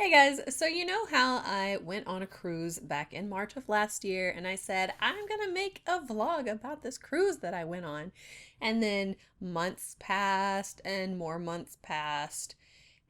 Hey guys, so you know how I went on a cruise back in March of last year and I said I'm gonna make a vlog about this cruise that I went on. And then months passed and more months passed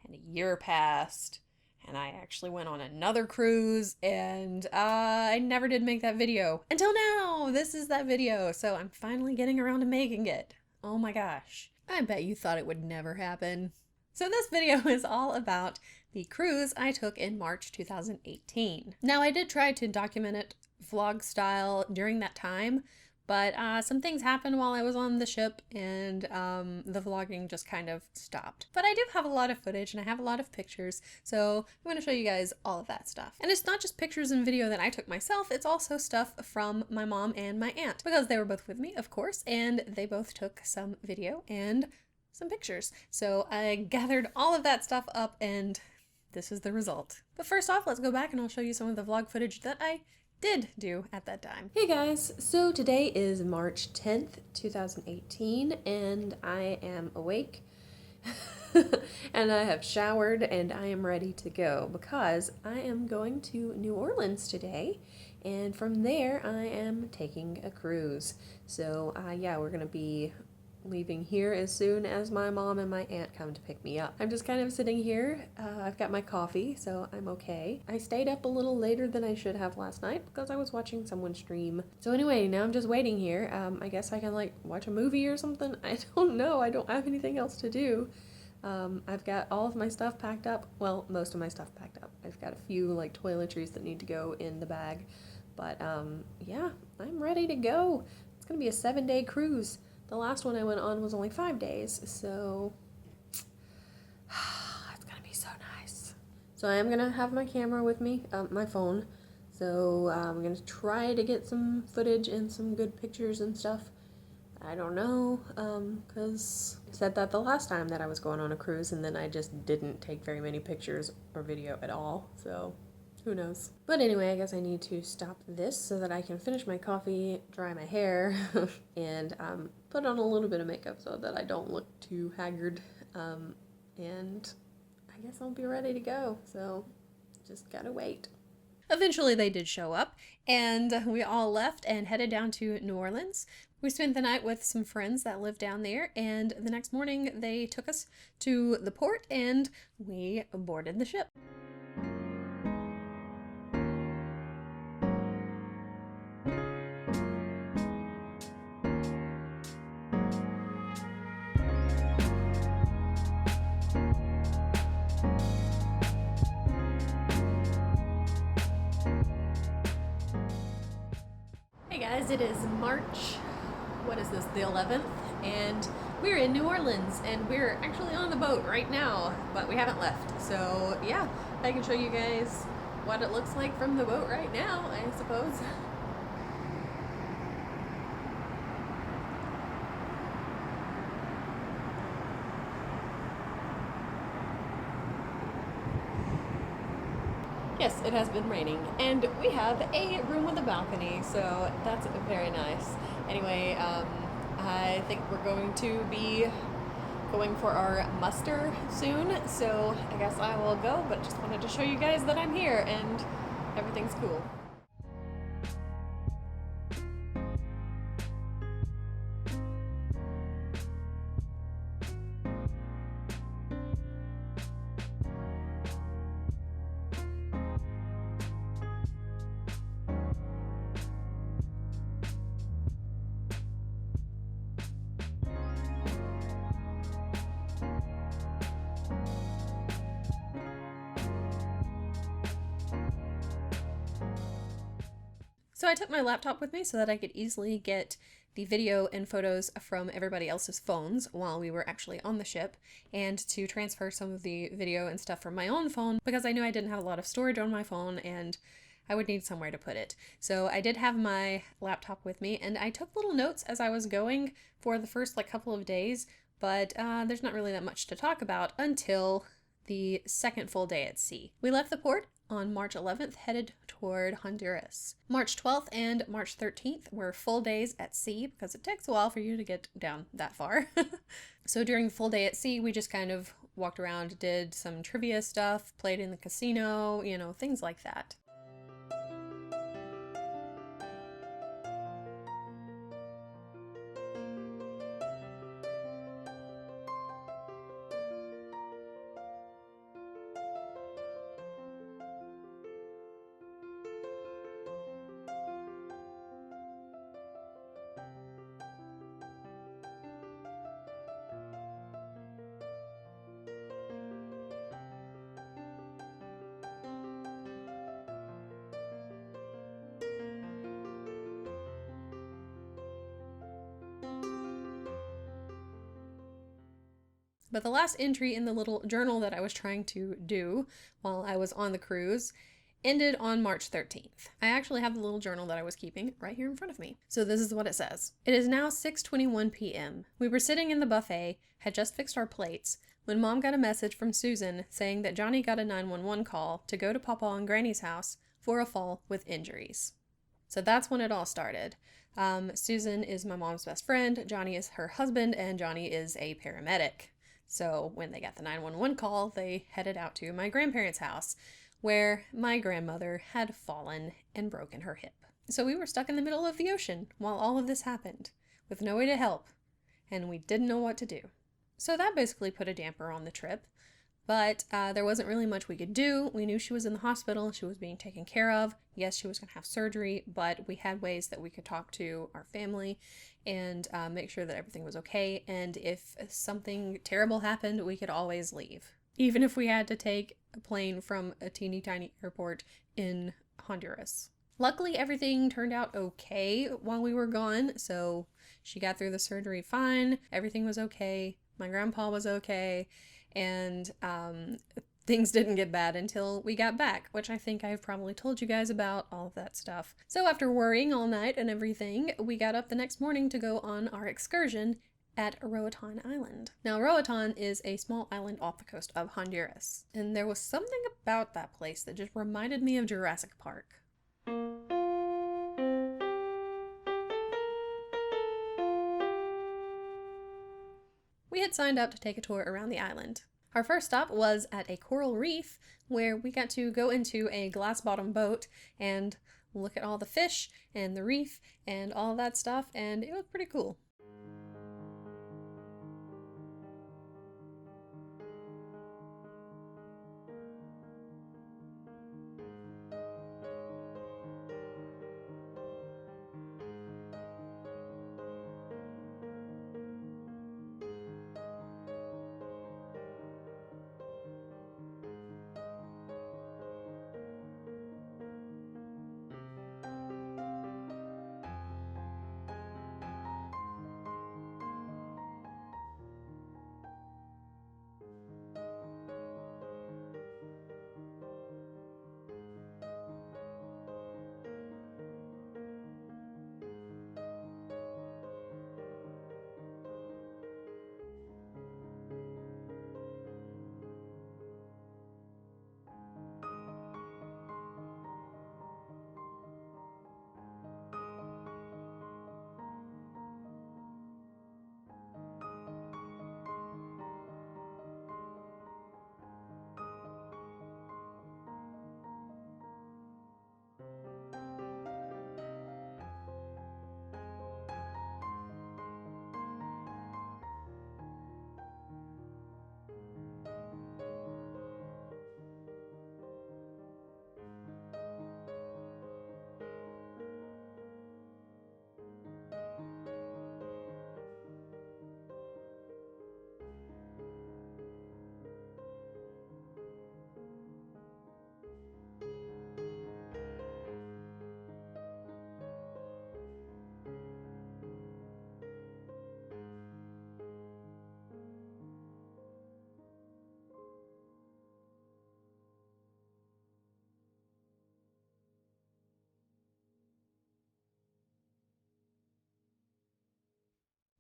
and a year passed and I actually went on another cruise and I never did make that video. Until now, this is that video, so I'm finally getting around to making it. Oh my gosh. I bet you thought it would never happen. So this video is all about the cruise I took in March 2018. Now I did try to document it vlog style during that time, but some things happened while I was on the ship and the vlogging just kind of stopped. But I do have a lot of footage and I have a lot of pictures, so I'm going to show you guys all of that stuff. And it's not just pictures and video that I took myself, it's also stuff from my mom and my aunt, because they were both with me, of course, and they both took some video and some pictures. So I gathered all of that stuff up and this is the result. But first off, let's go back and I'll show you some of the vlog footage that I did do at that time. Hey guys, so today is March 10th, 2018, and I am awake and I have showered and I am ready to go because I am going to New Orleans today, and from there I am taking a cruise. So yeah, we're gonna be leaving here as soon as my mom and my aunt come to pick me up. I'm just kind of sitting here. I've got my coffee, so I'm okay. I stayed up a little later than I should have last night because I was watching someone stream. So anyway, now I'm just waiting here. I guess I can like watch a movie or something. I don't know. I don't have anything else to do. I've got all of my stuff packed up. Well, most of my stuff packed up. I've got a few like toiletries that need to go in the bag. But yeah, I'm ready to go. It's gonna be a 7-day cruise. The last one I went on was only 5 days, so it's gonna be so nice. So I am gonna have my camera with me, my phone. So I'm gonna try to get some footage and some good pictures and stuff. I don't know, because I said that the last time that I was going on a cruise, and then I just didn't take very many pictures or video at all, so who knows. But anyway, I guess I need to stop this so that I can finish my coffee, dry my hair, and put on a little bit of makeup so that I don't look too haggard. And I guess I'll be ready to go, so just gotta wait. Eventually they did show up, and we all left and headed down to New Orleans. We spent the night with some friends that live down there, and the next morning they took us to the port and we boarded the ship. Hey guys, it is March, what is this, the 11th, and we're in New Orleans, and we're actually on the boat right now, but we haven't left. So yeah, I can show you guys what it looks like from the boat right now, I suppose. Yes, it has been raining, and we have a room with a balcony, so that's very nice. Anyway, I think we're going to be going for our muster soon, so I guess I will go, but just wanted to show you guys that I'm here and everything's cool. So I took my laptop with me so that I could easily get the video and photos from everybody else's phones while we were actually on the ship, and to transfer some of the video and stuff from my own phone because I knew I didn't have a lot of storage on my phone and I would need somewhere to put it. So I did have my laptop with me, and I took little notes as I was going for the first couple of days, but there's not really that much to talk about until the second full day at sea. We left the port on March 11th, headed toward Honduras. March 12th and March 13th were full days at sea because it takes a while for you to get down that far. So during the full day at sea, we just kind of walked around, did some trivia stuff, played in the casino, things like that. But the last entry in the little journal that I was trying to do while I was on the cruise ended on March 13th. I actually have the little journal that I was keeping right here in front of me. So this is what it says. It is now 6:21 p.m. We were sitting in the buffet, had just fixed our plates, when Mom got a message from Susan saying that Johnny got a 911 call to go to Papa and Granny's house for a fall with injuries. So that's when it all started. Susan is my mom's best friend, Johnny is her husband, and Johnny is a paramedic. So when they got the 911 call, they headed out to my grandparents' house, where my grandmother had fallen and broken her hip. So we were stuck in the middle of the ocean while all of this happened, with no way to help, and we didn't know what to do. So that basically put a damper on the trip, but there wasn't really much we could do. We knew she was in the hospital, she was being taken care of. Yes, she was going to have surgery, but we had ways that we could talk to our family and make sure that everything was okay, and if something terrible happened, we could always leave. Even if we had to take a plane from a teeny tiny airport in Honduras. Luckily, everything turned out okay while we were gone, so she got through the surgery fine, everything was okay, my grandpa was okay, and things didn't get bad until we got back, which I think I've probably told you guys about, all of that stuff. So after worrying all night and everything, we got up the next morning to go on our excursion at Roatan Island. Now, Roatan is a small island off the coast of Honduras, and there was something about that place that just reminded me of Jurassic Park. We had signed up to take a tour around the island. Our first stop was at a coral reef, where we got to go into a glass-bottom boat and look at all the fish and the reef and all that stuff, and it was pretty cool.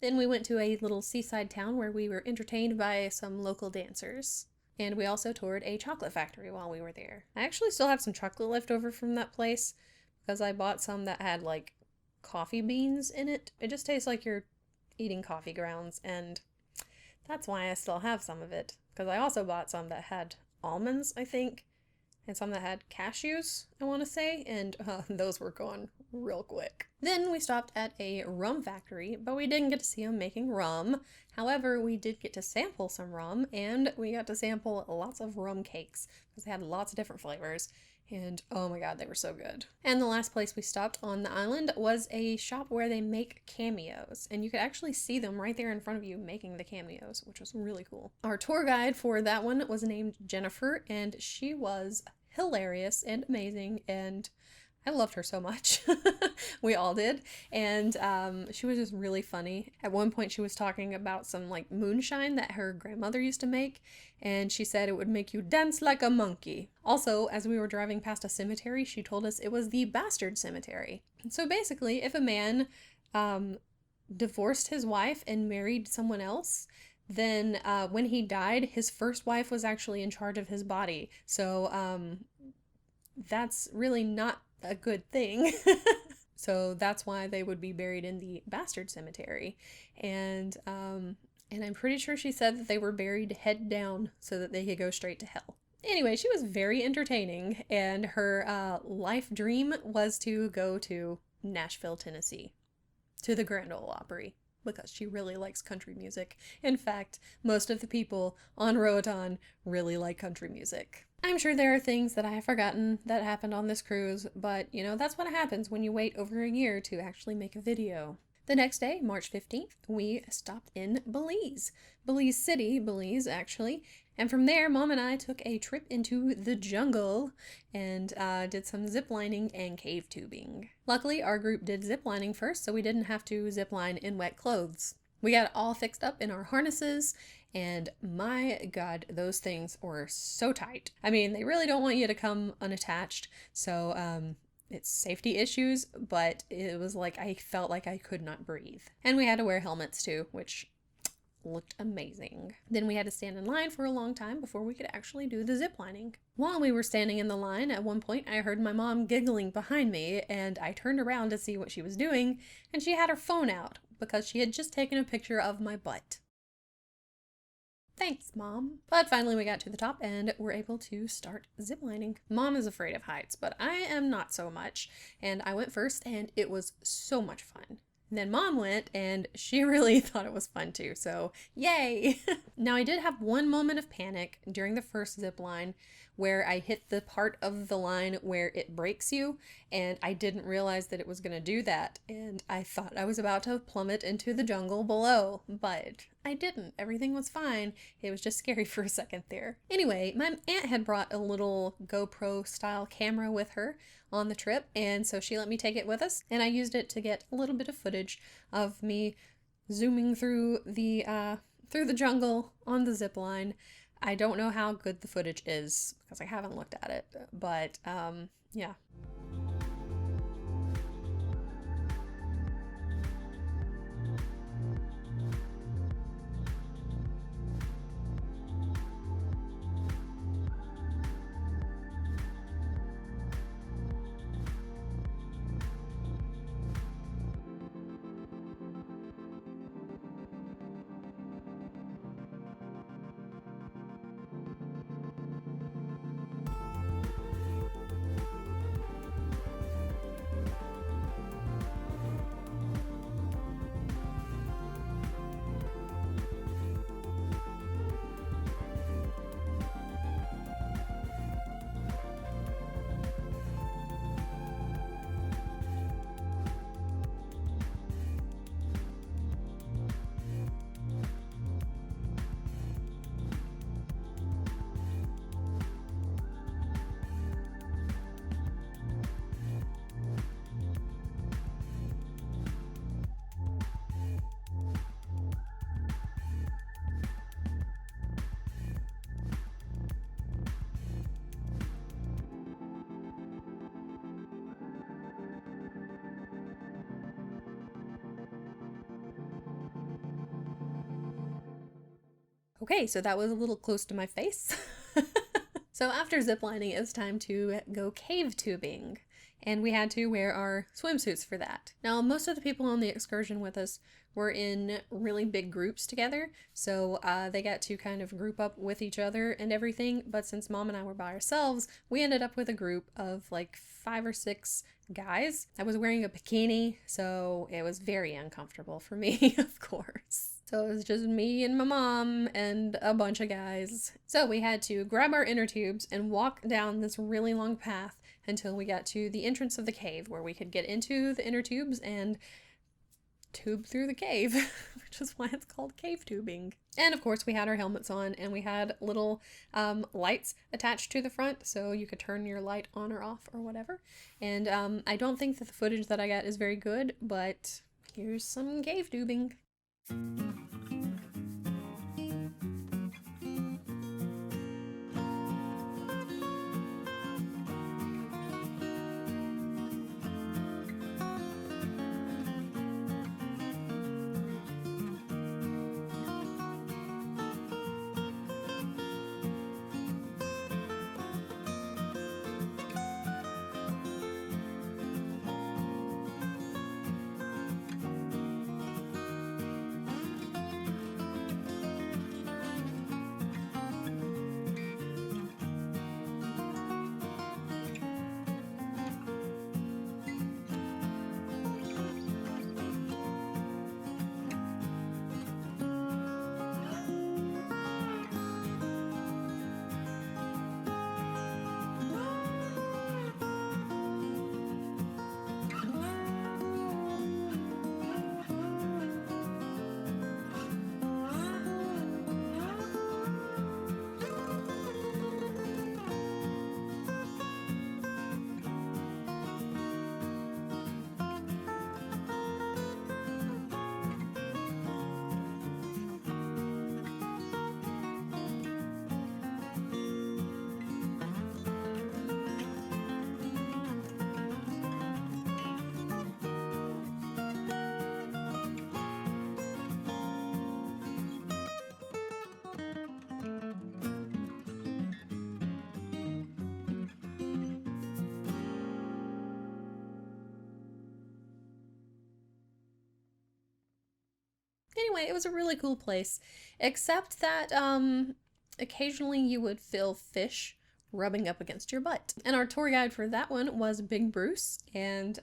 Then we went to a little seaside town where we were entertained by some local dancers. And we also toured a chocolate factory while we were there. I actually still have some chocolate left over from that place because I bought some that had like coffee beans in it. It just tastes like you're eating coffee grounds, and that's why I still have some of it. because I also bought some that had almonds, I think, and some that had cashews, I want to say, and those were gone real quick. Then we stopped at a rum factory, but we didn't get to see them making rum. However, we did get to sample some rum, and we got to sample lots of rum cakes because they had lots of different flavors. And oh my god, they were so good. And the last place we stopped on the island was a shop where they make cameos. And you could actually see them right there in front of you making the cameos, which was really cool. Our tour guide for that one was named Jennifer, and she was hilarious and amazing, and I loved her so much. We all did. And she was just really funny. At one point, she was talking about some like moonshine that her grandmother used to make. And she said it would make you dance like a monkey. Also, as we were driving past a cemetery, she told us it was the Bastard Cemetery. So basically, if a man divorced his wife and married someone else, then when he died, his first wife was actually in charge of his body. So that's really not a good thing. So that's why they would be buried in the Bastard Cemetery. And I'm pretty sure she said that they were buried head down so that they could go straight to hell. Anyway, she was very entertaining, and her life dream was to go to Nashville, Tennessee, to the Grand Ole Opry, because she really likes country music. In fact, most of the people on Roatan really like country music. I'm sure there are things that I have forgotten that happened on this cruise, but you know, that's what happens when you wait over a year to actually make a video. The next day, March 15th, we stopped in Belize. Belize City, Belize, actually. And from there, Mom and I took a trip into the jungle and did some ziplining and cave tubing. Luckily, our group did ziplining first, so we didn't have to zipline in wet clothes. We got all fixed up in our harnesses, and my god, those things were so tight. I mean, they really don't want you to come unattached, so it's safety issues, but it was like I felt like I could not breathe. And we had to wear helmets too, which looked amazing. Then we had to stand in line for a long time before we could actually do the zip lining. While we were standing in the line, at one point I heard my mom giggling behind me, and I turned around to see what she was doing, and she had her phone out because she had just taken a picture of my butt. Thanks, Mom. But finally we got to the top and were able to start ziplining. Mom is afraid of heights, but I am not so much. And I went first, and it was so much fun. And then Mom went, and she really thought it was fun too, so yay! Now I did have one moment of panic during the first zip line where I hit the part of the line where it breaks you, and I didn't realize that it was going to do that, and I thought I was about to plummet into the jungle below, but I didn't. Everything was fine. It was just scary for a second there. Anyway, my aunt had brought a little GoPro style camera with her on the trip, and so she let me take it with us, and I used it to get a little bit of footage of me zooming through the jungle on the zip line. I don't know how good the footage is because I haven't looked at it, but yeah. Okay, so that was a little close to my face. So after ziplining, it was time to go cave tubing, and we had to wear our swimsuits for that. Now, most of the people on the excursion with us were in really big groups together, so they got to kind of group up with each other and everything. But since Mom and I were by ourselves, we ended up with a group of like 5 or 6 guys. I was wearing a bikini, so it was very uncomfortable for me, of course. So it was just me and my mom and a bunch of guys. So we had to grab our inner tubes and walk down this really long path until we got to the entrance of the cave where we could get into the inner tubes and tube through the cave, which is why it's called cave tubing. And of course we had our helmets on, and we had little lights attached to the front so you could turn your light on or off or whatever. And I don't think that the footage that I got is very good, but here's some cave tubing. Anyway, it was a really cool place, except that occasionally you would feel fish rubbing up against your butt. And our tour guide for that one was Big Bruce, and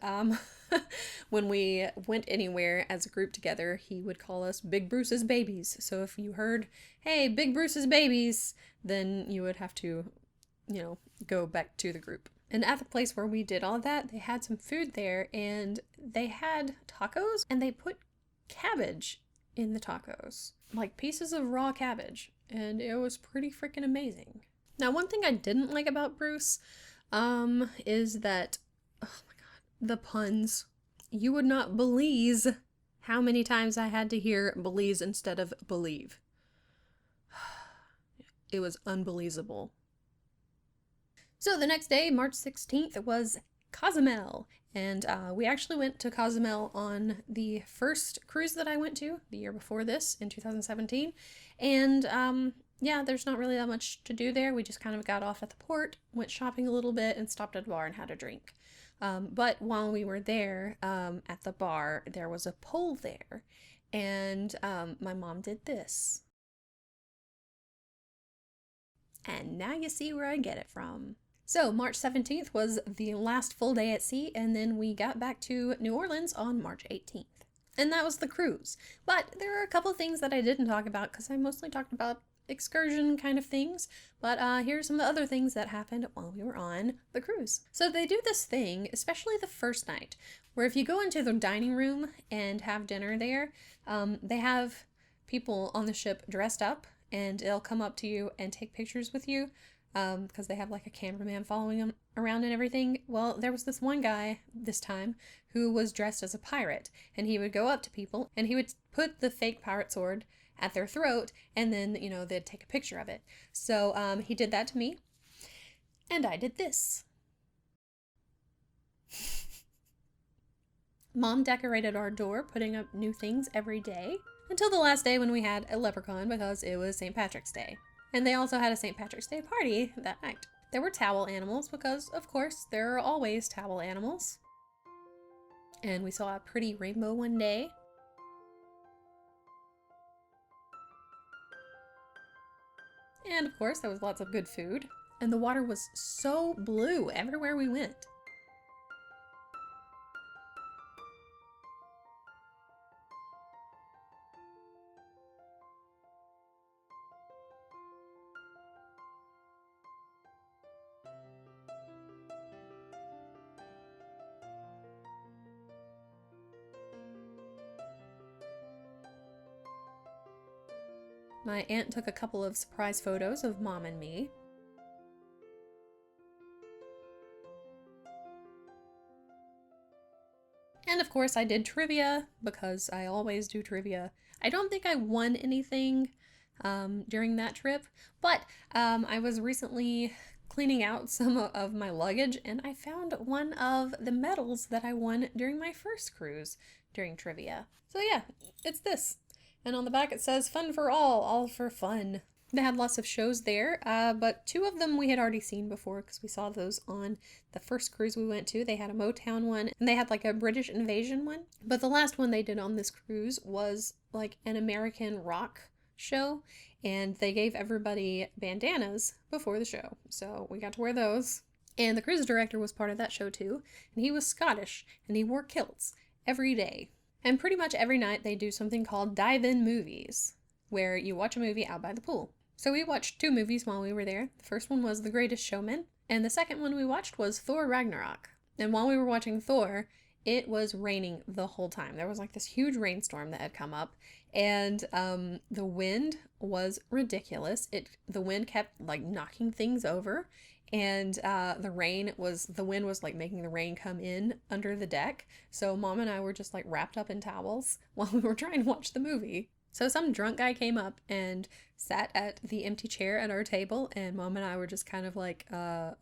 when we went anywhere as a group together, he would call us Big Bruce's babies. So if you heard, hey, Big Bruce's babies, then you would have to, you know, go back to the group. And at the place where we did all of that, they had some food there, and they had tacos, and they put cabbage in the tacos, like pieces of raw cabbage, and it was pretty freaking amazing. Now, one thing I didn't like about Bruce is that, oh my god, the puns. You would not believe how many times I had to hear Belize instead of believe. It was unbelievable. So the next day, March 16th, was Cozumel, and we actually went to Cozumel on the first cruise that I went to the year before this, in 2017, and yeah, there's not really that much to do there. We just kind of got off at the port, went shopping a little bit, and stopped at a bar and had a drink. But while we were there at the bar, there was a pole there, and my mom did this. And now you see where I get it from. So March 17th was the last full day at sea, and then we got back to New Orleans on March 18th. And that was the cruise. But there are a couple things that I didn't talk about because I mostly talked about excursion kind of things, but here's some of the other things that happened while we were on the cruise. So they do this thing, especially the first night, where if you go into the dining room and have dinner there, they have people on the ship dressed up, and they'll come up to you and take pictures with you, because they have like a cameraman following them around and everything. Well, there was this one guy this time who was dressed as a pirate, and he would go up to people and he would put the fake pirate sword at their throat, and then, you know, they'd take a picture of it. So he did that to me, and I did this. Mom decorated our door, putting up new things every day, until the last day when we had a leprechaun because it was St. Patrick's Day. And they also had a St. Patrick's Day party that night. There were towel animals because, of course, there are always towel animals. And we saw a pretty rainbow one day. And of course, there was lots of good food. And the water was so blue everywhere we went. My aunt took a couple of surprise photos of Mom and me. And of course I did trivia, because I always do trivia. I don't think I won anything during that trip, but I was recently cleaning out some of my luggage and I found one of the medals that I won during my first cruise during trivia. So yeah, it's this. And on the back it says, "Fun for all for fun." They had lots of shows there, but two of them we had already seen before because we saw those on the first cruise we went to. They had a Motown one and they had like a British invasion one. But the last one they did on this cruise was like an American rock show, and they gave everybody bandanas before the show. So we got to wear those. And the cruise director was part of that show too, and he was Scottish and he wore kilts every day. And pretty much every night they do something called dive-in movies, where you watch a movie out by the pool. So we watched two movies while we were there. The first one was The Greatest Showman, and the second one we watched was Thor Ragnarok. And while we were watching Thor, it was raining the whole time. There was like this huge rainstorm that had come up, and the wind was ridiculous. The wind kept like knocking things over, and the wind was like making the rain come in under the deck. So Mom and I were just like wrapped up in towels while we were trying to watch the movie. So some drunk guy came up and sat at the empty chair at our table, and Mom and I were just kind of like,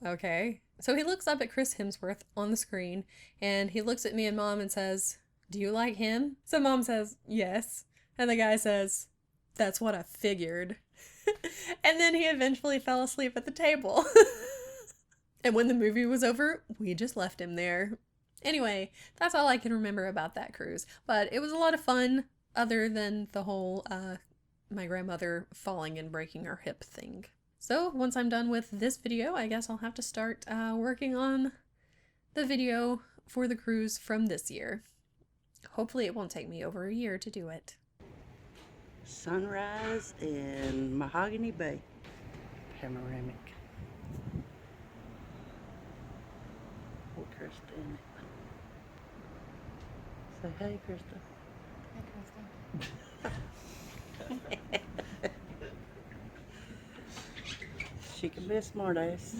okay. So he looks up at Chris Hemsworth on the screen, and he looks at me and Mom and says, "Do you like him?" So Mom says, "Yes." And the guy says, "That's what I figured." And then he eventually fell asleep at the table. And when the movie was over, we just left him there. Anyway, that's all I can remember about that cruise. But it was a lot of fun, other than the whole my grandmother falling and breaking her hip thing. So once I'm done with this video, I guess I'll have to start working on the video for the cruise from this year. Hopefully it won't take me over a year to do it. Sunrise in Mahogany Bay. Panoramic. Oh, Krista in it. Say hey, Krista. She can be a smart ass.